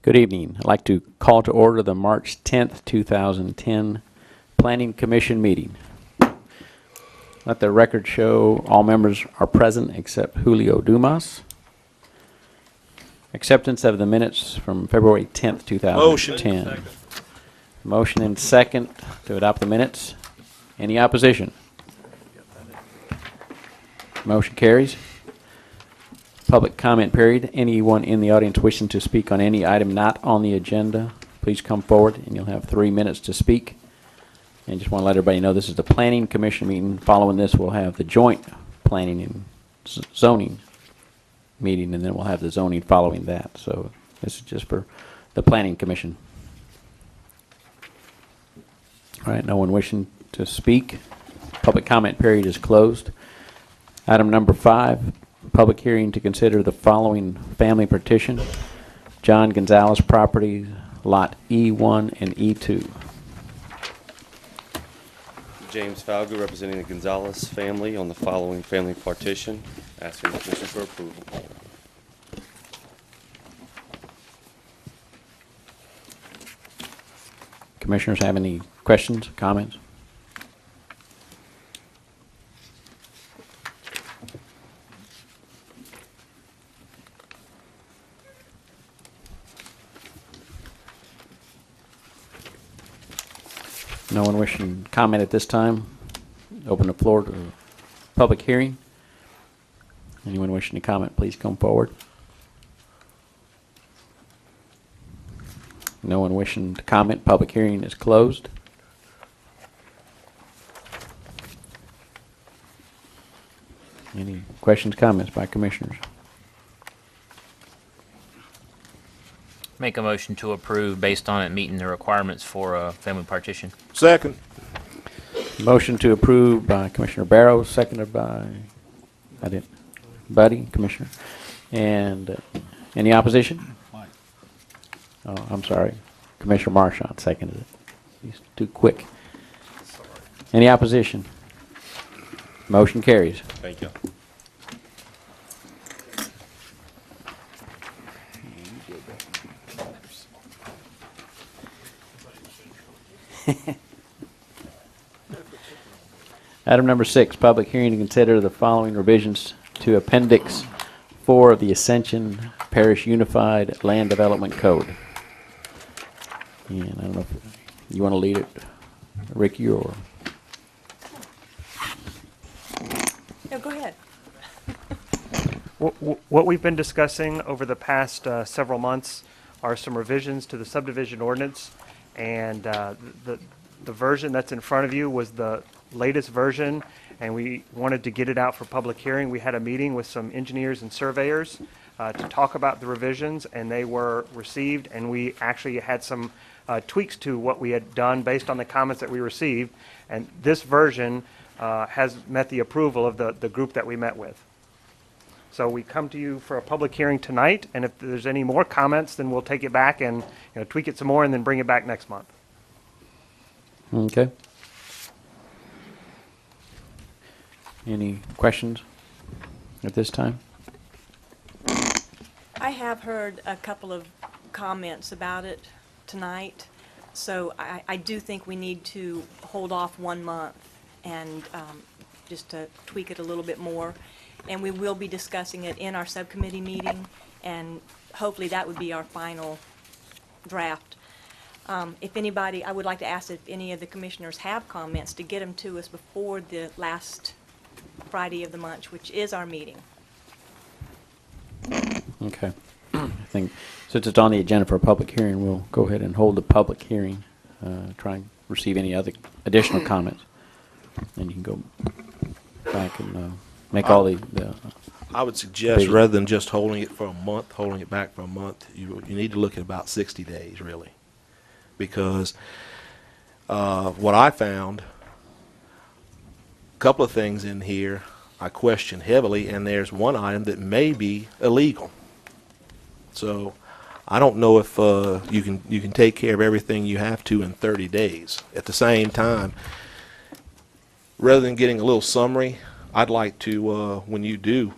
Good evening. I'd like to call to order the March 10th, 2010 Planning Commission meeting. Let the record show all members are present except Julio Dumas. Acceptance of the minutes from February 10th, 2010. Motion. Motion and second to adopt the minutes. Any opposition? Motion carries. Public comment period. Anyone in the audience wishing to speak on any item not on the agenda, please come forward and you'll have 3 minutes to speak. And just want to let everybody know this is the Planning Commission meeting. Following this, we'll have the joint planning and zoning meeting, and then we'll have the zoning following that. So this is just for the Planning Commission. All right, no one wishing to speak. Public comment period is closed. Item number 5. Public hearing to consider the following family petition. John Gonzalez property, lot E1 and E2. James Falgo, representing the Gonzalez family on the following family partition, asking the commission for approval. Commissioners have any questions, comments? No one wishing to comment at this time. Open the floor to public hearing. Anyone wishing to comment, please come forward. No one wishing to comment. Public hearing is closed. Any questions, comments by commissioners? Make a motion to approve based on it meeting the requirements for a family partition. Second. Motion to approve by Commissioner Barrow, seconded by Buddy, Commissioner. And any opposition? Oh, I'm sorry. Commissioner Marchand seconded it. He's too quick. Any opposition? Motion carries. Thank you. Item number 6, public hearing to consider the following revisions to Appendix 4 of the Ascension Parish Unified Land Development Code. And I don't know if you want to lead it, Ricky, or... No, go ahead. What we've been discussing over the past several months are some revisions to the subdivision ordinance, and the version that's in front of you was the latest version, and we wanted to get it out for public hearing. We had a meeting with some engineers and surveyors to talk about the revisions, and they were received, and we actually had some tweaks to what we had done based on the comments that we received, and this version has met the approval of the group that we met with. So we come to you for a public hearing tonight, and if there's any more comments, then we'll take it back and tweak it some more and then bring it back next month. Okay. Any questions at this time? I have heard a couple of comments about it tonight, so I do think we need to hold off 1 month and just to tweak it a little bit more. And we will be discussing it in our subcommittee meeting, and hopefully that would be our final draft. If anybody, I would like to ask if any of the commissioners have comments to get them to us before the last Friday of the month, which is our meeting. Okay. I think since it's on the agenda for a public hearing, we'll go ahead and hold the public hearing, try and receive any other additional comments. And you can go back and make all the I would suggest rather than just holding it for a month, holding it back for a month, you need to look at about 60 days, really. Because what I found, a couple of things in here I question heavily, and there's one item that may be illegal. So I don't know if you can take care of everything you have to in 30 days. At the same time, rather than getting a little summary, I'd like to, when you do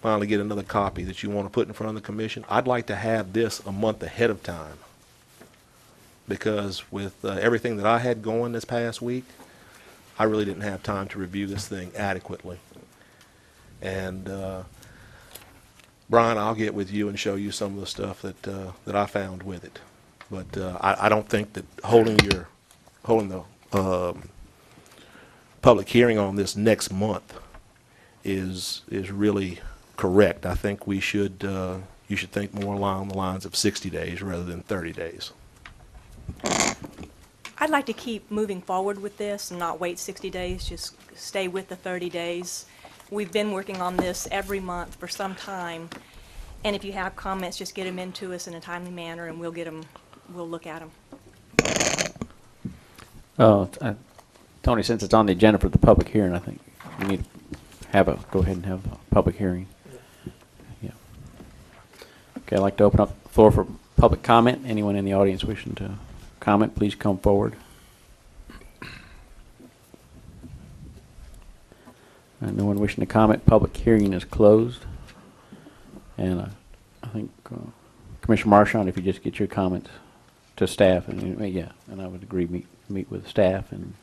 finally get another copy that you want to put in front of the commission, I'd like to have this a month ahead of time. Because with everything that I had going this past week, I really didn't have time to review this thing adequately. And Brian, I'll get with you and show you some of the stuff that I found with it. But I don't think that holding the public hearing on this next month is really correct. I think we should you should think more along the lines of 60 days rather than 30 days. I'd like to keep moving forward with this and not wait 60 days, just stay with the 30 days. We've been working on this every month for some time, and if you have comments, just get them into us in a timely manner, and we'll look at them. Tony, since it's on the agenda for the public hearing, I think we need to go ahead and have a public hearing. Yeah. Okay, I'd like to open up the floor for public comment. Anyone in the audience wishing to comment, please come forward. No one wishing to comment. Public hearing is closed. And I think Commissioner Marchand, if you just get your comments to staff, and and I would agree, meet with staff and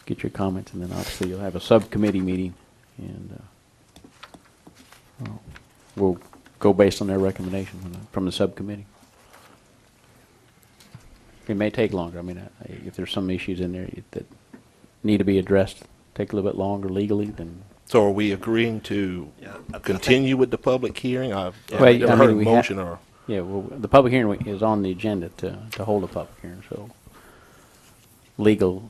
get your comments, and then obviously you'll have a subcommittee meeting, and we'll go based on their recommendation from the subcommittee. It may take longer. I mean, if there's some issues in there that need to be addressed, take a little bit longer legally, then. So are we agreeing to continue with the public hearing? I've Well, never heard a motion or. Yeah, well, the public hearing is on the agenda to hold a public hearing, so legal,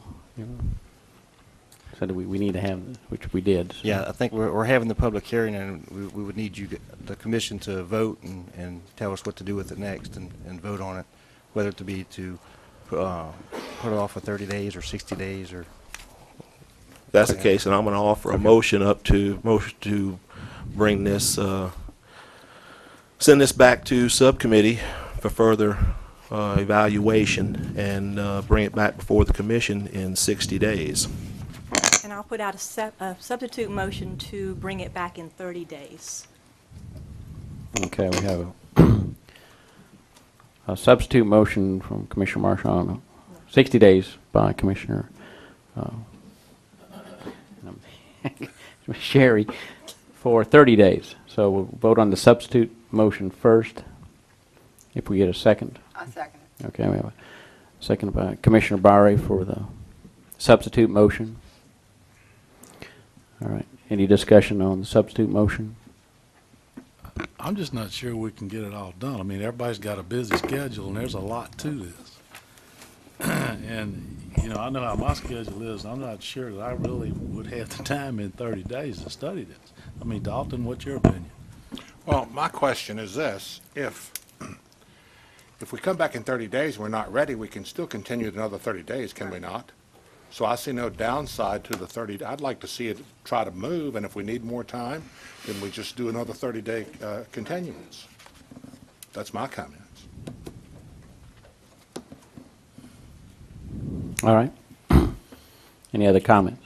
said we need to have, which we did. So. Yeah, I think we're having the public hearing, and we would need the commission to vote and tell us what to do with it next, and vote on it, whether it to be to put it off for 30 days or 60 days or. If that's the case, and I'm going to offer a motion to bring this, send this back to subcommittee for further evaluation, and bring it back before the commission in 60 days. And I'll put out a substitute motion to bring it back in 30 days. Okay, we have a substitute motion from Commissioner Marchand, 60 days by Commissioner Sherry for 30 days. So we'll vote on the substitute motion first. If we get a second. I second it. Okay, we have a second by Commissioner Barry for the substitute motion. All right. Any discussion on the substitute motion? I'm just not sure we can get it all done. I mean, everybody's got a busy schedule, and there's a lot to this. And, I know how my schedule is. I'm not sure that I really would have the time in 30 days to study this. I mean, Dalton, what's your opinion? Well, my question is this: if we come back in 30 days and we're not ready, we can still continue another 30 days, can we not? So I see no downside to the 30. I'd like to see it try to move, and if we need more time, then we just do another 30-day continuance. That's my comments. All right. Any other comments?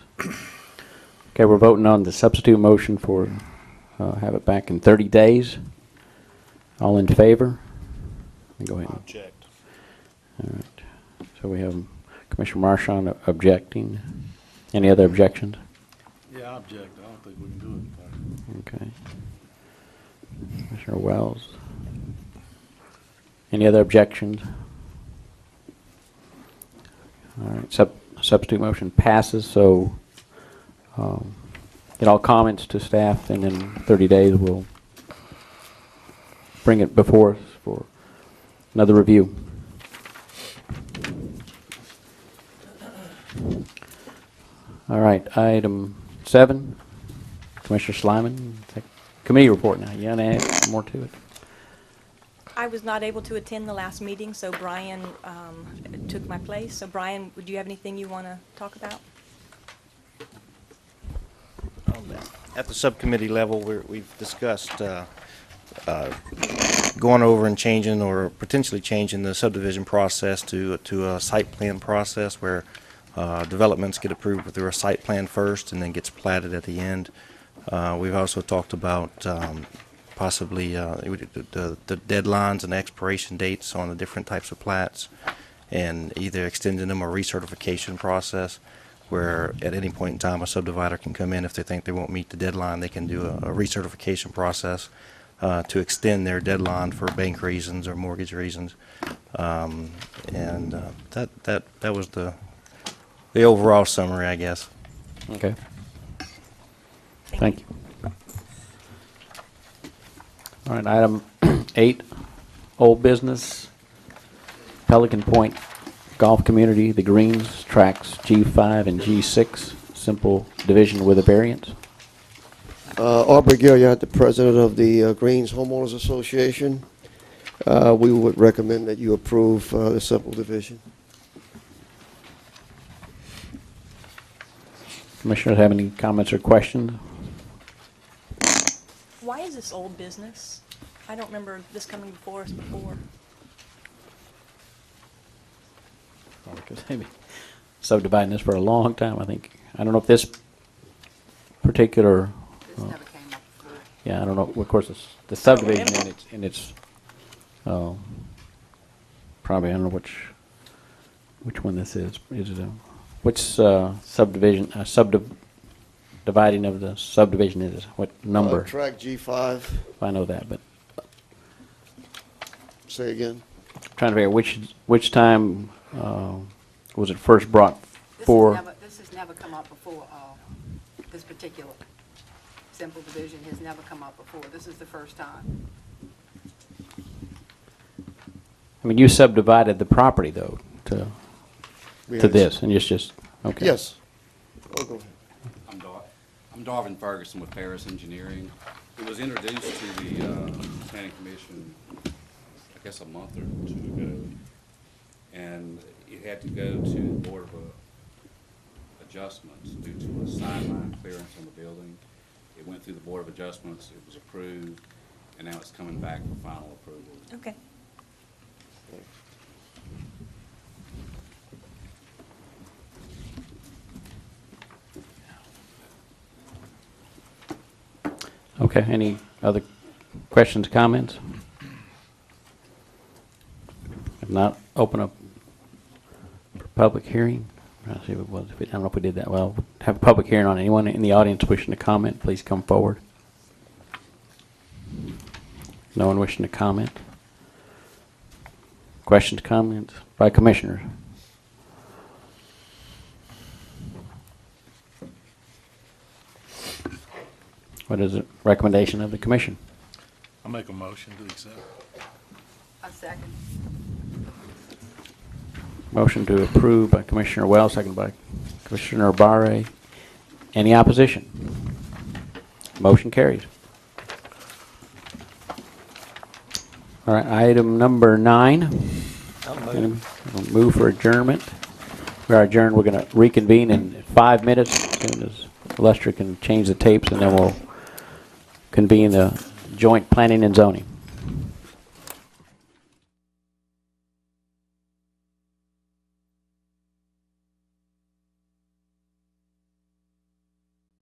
Okay, we're voting on the substitute motion for have it back in 30 days. All in favor? Go ahead. Object. All right. So we have Commissioner Marchand objecting. Any other objections? Yeah, I object. I don't think we can do it. Okay. Commissioner Wells. Any other objections? All right. Substitute motion passes. So get all comments to staff, and in 30 days we'll bring it before us for another review. All right, item 7, Commissioner Slyman, committee report now. You want to add more to it? I was not able to attend the last meeting, so Brian took my place. So Brian, would you have anything you want to talk about? At the subcommittee level, we've discussed going over and changing or potentially changing the subdivision process to a site plan process where developments get approved through a site plan first and then gets platted at the end. We've also talked about possibly the deadlines and expiration dates on the different types of plats, and either extending them or recertification process, where at any point in time a subdivider can come in if they think they won't meet the deadline. They can do a recertification process to extend their deadline for bank reasons or mortgage reasons. That was the overall summary, I guess. Okay. Thank you. All right, item 8, old business, Pelican Point Golf Community, the Greens, tracks G5 and G6, simple division with a variance. Aubrey Gilliard, the president of the Greens Homeowners Association. We would recommend that you approve the simple division. Commissioners have any comments or questions? Why is this old business? I don't remember this coming before us before. Because they've been subdividing this for a long time, I think. I don't know if this particular, This never came up before. yeah, I don't know, of course, it's the subdivision in its, probably, I don't know which one this is. Is it which subdivision, dividing of the subdivision is, what number? Track G5. I know that, but Say again. trying to figure which time was it first brought for? This has never come up before, this particular simple division has never come up before. This is the first time. I mean, you subdivided the property though to Yes. this, and it's just okay. Yes. Oh, go ahead. I'm Darvin Ferguson with Parish Engineering. It was introduced to the Planning Commission, I guess a month or two ago, and it had to go to the Board of Adjustments due to a sideline clearance on the building. It went through the Board of Adjustments, it was approved, and now it's coming back for final approval. Okay. Okay, any other questions, comments? If not, open up for public hearing. Let's see if it was, I don't know if we did that. Well, have a public hearing on anyone in the audience wishing to comment, please come forward. No one wishing to comment? Questions, comments by commissioners? What is the recommendation of the commission? I'll make a motion to accept. A second. Motion to approve by Commissioner Wells, second by Commissioner Barre. Any opposition? Motion carries. All right, item number 9. I'll move for adjournment. We are adjourned. We're going to reconvene in 5 minutes as soon as Lester can change the tapes, and then we'll convene the joint planning and zoning.